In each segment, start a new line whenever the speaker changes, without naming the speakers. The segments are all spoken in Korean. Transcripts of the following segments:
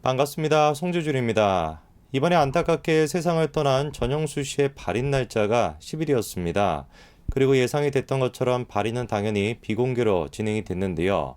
반갑습니다. 송재준입니다. 이번에 안타깝게 세상을 떠난 전영수 씨의 발인 날짜가 10일이었습니다. 그리고 예상이 됐던 것처럼 발인은 당연히 비공개로 진행이 됐는데요.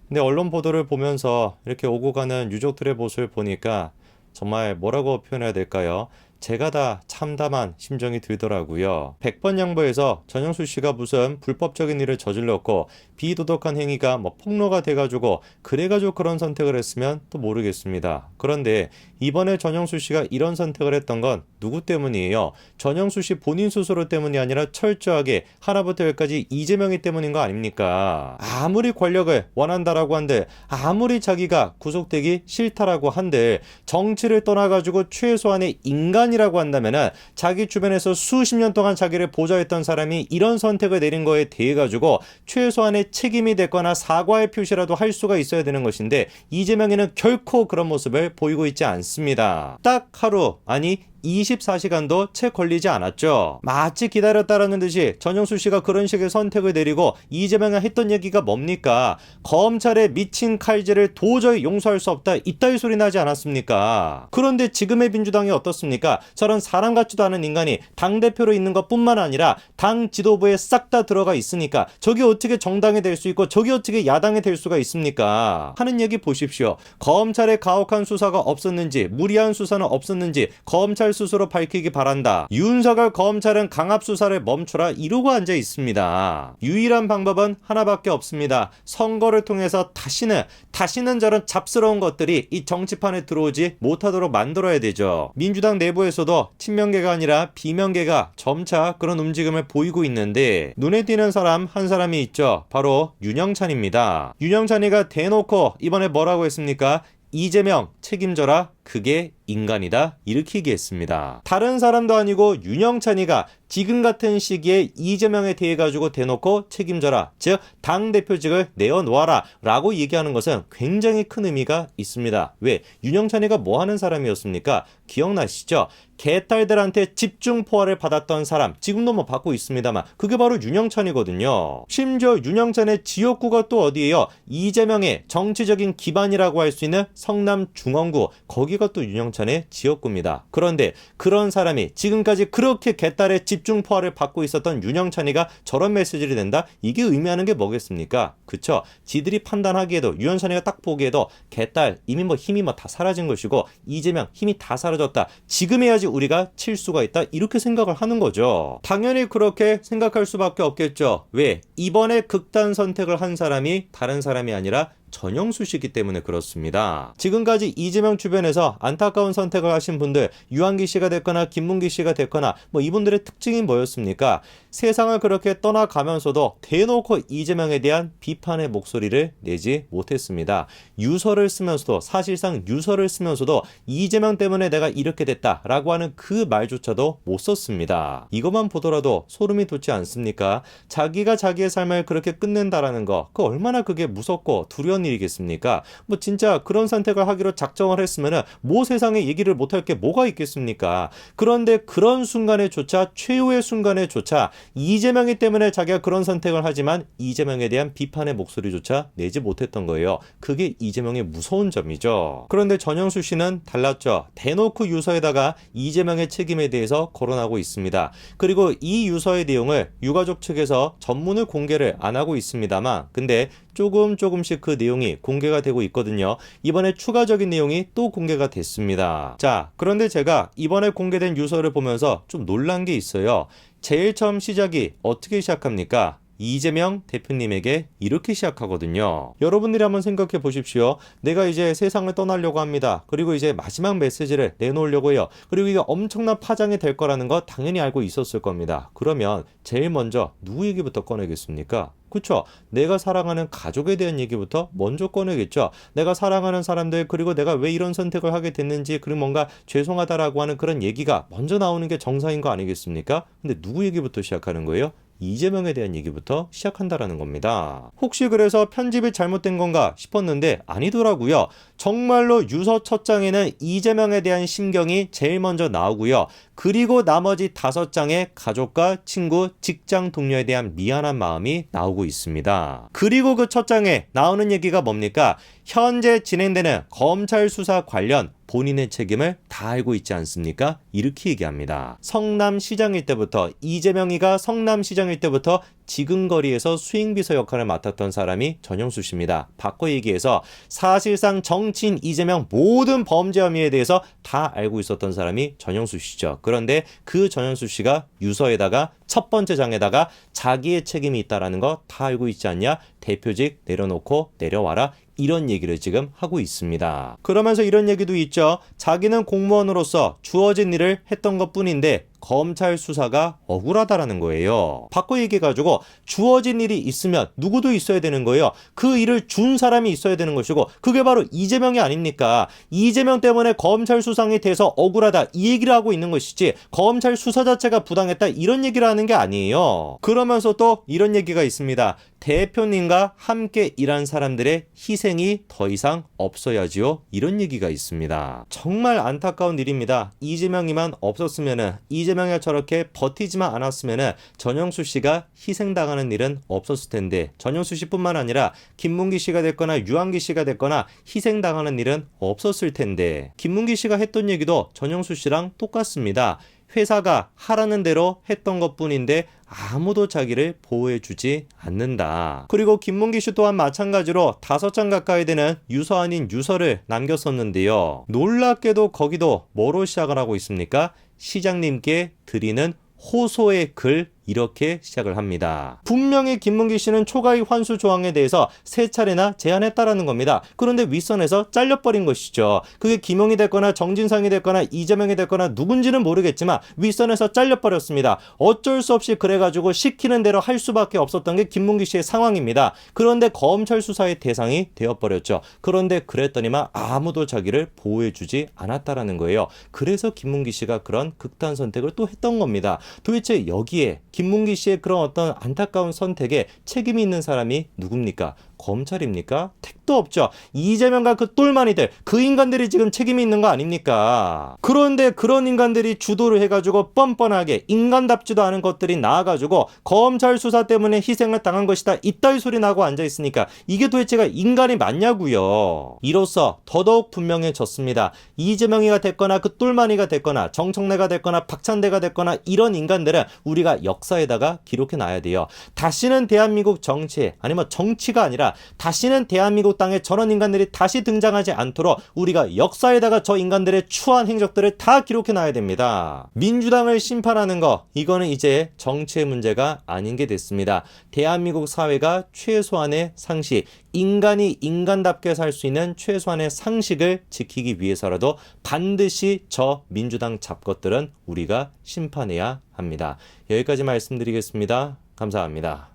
근데 언론 보도를 보면서 이렇게 오고 가는 유족들의 모습을 보니까 정말 뭐라고 표현해야 될까요? 제가 다 참담한 심정이 들더라고요. 100번 양보해서 전영수 씨가 무슨 불법적인 일을 저질렀고 비도덕한 행위가 폭로가 돼가지고 그래가지고 그런 선택을 했으면 또 모르겠습니다. 그런데 이번에 전영수 씨가 이런 선택을 했던 건 누구 때문이에요? 전영수 씨 본인 스스로 때문이 아니라 철저하게 하나부터 열까지 이재명이 때문인 거 아닙니까? 아무리 권력을 원한다라고 한들, 아무리 자기가 구속되기 싫다라고 한들, 정치를 떠나가지고 최소한의 인간이라고 한다면은 자기 주변에서 수십 년 동안 자기를 보좌했던 사람이 이런 선택을 내린 거에 대해 가지고 최소한의 책임이 됐거나 사과의 표시라도 할 수가 있어야 되는 것인데, 이재명이는 결코 그런 모습을 보이고 있지 않습니다. 딱 하루, 아니 24시간도 채 걸리지 않았죠. 마치 기다렸다라는 듯이 전영수 씨가 그런 식의 선택을 내리고 이재명이 했던 얘기가 뭡니까? 검찰의 미친 칼질을 도저히 용서할 수 없다, 이따위 소리 나지 않았습니까? 그런데 지금의 민주당이 어떻습니까? 저런 사람 같지도 않은 인간이 당대표로 있는 것뿐만 아니라 당 지도부에 싹 다 들어가 있으니까 저게 어떻게 정당이 될 수 있고 저게 어떻게 야당이 될 수가 있습니까? 하는 얘기 보십시오. 검찰의 가혹한 수사가 없었는지, 무리한 수사는 없었는지 검찰 스스로 밝히기 바란다. 윤석열 검찰은 강압 수사를 멈추라 이러고 앉아 있습니다. 유일한 방법은 하나밖에 없습니다. 선거를 통해서 다시는 저런 잡스러운 것들이 이 정치판에 들어오지 못하도록 만들어야 되죠. 민주당 내부에서도 친명계가 아니라 비명계가 점차 그런 움직임을 보이고 있는데, 눈에 띄는 사람 한 사람이 있죠. 바로 윤영찬입니다. 윤영찬이가 대놓고 이번에 뭐라고 했습니까? 이재명 책임져라, 그게 인간이다, 이렇게 얘기했습니다. 다른 사람도 아니고 윤영찬이가 지금 같은 시기에 이재명에 대해 가지고 대놓고 책임져라, 즉 당대표직을 내어놓아라 라고 얘기하는 것은 굉장히 큰 의미가 있습니다. 왜? 윤영찬이가 뭐 하는 사람이었습니까? 기억나시죠? 개딸들한테 집중 포화를 받았던 사람, 지금도 받고 있습니다만 그게 바로 윤영찬이거든요. 심지어 윤영찬의 지역구가 또 어디예요? 이재명의 정치적인 기반이라고 할 수 있는 성남 중원구, 거기가 또 윤영찬의 지역구입니다. 그런데 그런 사람이 지금까지 그렇게 개딸의 집중 포화를 받고 있었던 윤영찬이가 저런 메시지를 낸다? 이게 의미하는 게 뭐겠습니까? 그쵸? 지들이 판단하기에도, 윤영찬이가 딱 보기에도 개딸 이미 힘이 다 사라진 것이고 이재명 힘이 다 사라졌다, 지금 해야지 우리가 칠 수가 있다, 이렇게 생각을 하는 거죠. 당연히 그렇게 생각할 수밖에 없겠죠. 왜? 이번에 극단 선택을 한 사람이 다른 사람이 아니라 전영수 씨이기 때문에 그렇습니다. 지금까지 이재명 주변에서 안타까운 선택을 하신 분들, 유한기 씨가 됐거나 김문기 씨가 됐거나 이분들의 특징이 뭐였습니까? 세상을 그렇게 떠나가면서도 대놓고 이재명에 대한 비판의 목소리를 내지 못했습니다. 유서를 쓰면서도, 사실상 유서를 쓰면서도 이재명 때문에 내가 이렇게 됐다라고 하는 그 말조차도 못 썼습니다. 이것만 보더라도 소름이 돋지 않습니까? 자기가 자기의 삶을 그렇게 끝낸다라는 거, 그 얼마나 그게 무섭고 두려운 일이겠습니까? 진짜 그런 선택을 하기로 작정을 했으면은 세상에 얘기를 못할 게 뭐가 있겠습니까? 그런데 그런 순간에조차, 최후의 순간에조차 이재명이 때문에 자기가 그런 선택을 하지만 이재명에 대한 비판의 목소리조차 내지 못했던 거예요. 그게 이재명의 무서운 점이죠. 그런데 전영수 씨는 달랐죠. 대놓고 유서에다가 이재명의 책임에 대해서 거론하고 있습니다. 그리고 이 유서의 내용을 유가족 측에서 전문을 공개를 안 하고 있습니다만, 근데 조금씩 그 내용이 공개가 되고 있거든요. 이번에 추가적인 내용이 또 공개가 됐습니다. 자, 그런데 제가 이번에 공개된 유서를 보면서 좀 놀란 게 있어요. 제일 처음 시작이 어떻게 시작합니까? 이재명 대표님에게 이렇게 시작하거든요. 여러분들이 한번 생각해 보십시오. 내가 이제 세상을 떠나려고 합니다. 그리고 이제 마지막 메시지를 내놓으려고 해요. 그리고 이게 엄청난 파장이 될 거라는 거 당연히 알고 있었을 겁니다. 그러면 제일 먼저 누구 얘기부터 꺼내겠습니까? 그쵸? 내가 사랑하는 가족에 대한 얘기부터 먼저 꺼내겠죠. 내가 사랑하는 사람들, 그리고 내가 왜 이런 선택을 하게 됐는지, 그리고 뭔가 죄송하다라고 하는 그런 얘기가 먼저 나오는 게 정상인 거 아니겠습니까? 근데 누구 얘기부터 시작하는 거예요? 이재명에 대한 얘기부터 시작한다라는 겁니다. 혹시 그래서 편집이 잘못된 건가 싶었는데 아니더라고요. 정말로 유서 첫 장에는 이재명에 대한 심경이 제일 먼저 나오고요. 그리고 나머지 5장에 가족과 친구, 직장 동료에 대한 미안한 마음이 나오고 있습니다. 그리고 그 첫 장에 나오는 얘기가 뭡니까? 현재 진행되는 검찰 수사 관련 본인의 책임을 다 알고 있지 않습니까? 이렇게 얘기합니다. 성남시장일 때부터 이재명이가 성남시장일 때부터 지근거리에서 수행비서 역할을 맡았던 사람이 전영수 씨입니다. 바꿔 얘기해서 사실상 정치인 이재명 모든 범죄 혐의에 대해서 다 알고 있었던 사람이 전영수 씨죠. 그런데 그 전영수 씨가 유서에다가 첫 번째 장에다가 자기의 책임이 있다라는 거 다 알고 있지 않냐? 대표직 내려놓고 내려와라. 이런 얘기를 지금 하고 있습니다. 그러면서 이런 얘기도 있죠. 자기는 공무원으로서 주어진 일을 했던 것뿐인데 검찰 수사가 억울하다라는 거예요. 바꿔 얘기해가지고 주어진 일이 있으면 누구도 있어야 되는 거예요. 그 일을 준 사람이 있어야 되는 것이고 그게 바로 이재명이 아닙니까? 이재명 때문에 검찰 수상이 돼서 억울하다 이 얘기를 하고 있는 것이지 검찰 수사 자체가 부당했다 이런 얘기를 하는 게 아니에요. 그러면서 또 이런 얘기가 있습니다. 대표님과 함께 일한 사람들의 희생이 더 이상 없어야지요. 이런 얘기가 있습니다. 정말 안타까운 일입니다. 이재명이만 없었으면은 이재명이 저렇게 버티지만 않았으면은 전영수 씨가 희생당하는 일은 없었을 텐데 전영수 씨뿐만 아니라 김문기 씨가 됐거나 유한기 씨가 됐거나 희생당하는 일은 없었을 텐데 김문기 씨가 했던 얘기도 전영수 씨랑 똑같습니다. 회사가 하라는 대로 했던 것뿐인데 아무도 자기를 보호해주지 않는다. 그리고 김문기 씨 또한 마찬가지로 5장 가까이 되는 유서 아닌 유서를 남겼었는데요. 놀랍게도 거기도 뭐로 시작을 하고 있습니까? 시장님께 드리는 호소의 글 이렇게 시작을 합니다. 분명히 김문기 씨는 초과이익 환수 조항에 대해서 3차례나 제안했다라는 겁니다. 그런데 윗선에서 잘려버린 것이죠. 그게 김용이 됐거나 정진상이 됐거나 이재명이 됐거나 누군지는 모르겠지만 윗선에서 잘려버렸습니다. 어쩔 수 없이 그래가지고 시키는 대로 할 수밖에 없었던 게 김문기 씨의 상황입니다. 그런데 검찰 수사의 대상이 되어버렸죠. 그런데 그랬더니만 아무도 자기를 보호해주지 않았다라는 거예요. 그래서 김문기 씨가 그런 극단 선택을 또 했던 겁니다. 도대체 여기에 김문기 씨의 그런 어떤 안타까운 선택에 책임이 있는 사람이 누굽니까? 검찰입니까? 택도 없죠. 이재명과 그 똘마니들, 그 인간들이 지금 책임이 있는 거 아닙니까? 그런데 그런 인간들이 주도를 해가지고 뻔뻔하게 인간답지도 않은 것들이 나와가지고 검찰 수사 때문에 희생을 당한 것이다. 이따위 소리 나고 앉아있으니까 이게 도대체가 인간이 맞냐고요. 이로써 더더욱 분명해졌습니다. 이재명이가 됐거나 그 똘마니가 됐거나 정청래가 됐거나 박찬대가 됐거나 이런 인간들은 우리가 역사에다가 기록해 놔야 돼요. 다시는 대한민국 정치에 아니면 정치가 아니라 다시는 대한민국 땅에 저런 인간들이 다시 등장하지 않도록 우리가 역사에다가 저 인간들의 추한 행적들을 다 기록해 놔야 됩니다. 민주당을 심판하는 거 이거는 이제 정치의 문제가 아닌 게 됐습니다. 대한민국 사회가 최소한의 상식, 인간이 인간답게 살 수 있는 최소한의 상식을 지키기 위해서라도 반드시 저 민주당 잡것들은 우리가 심판해야 합니다. 여기까지 말씀드리겠습니다. 감사합니다.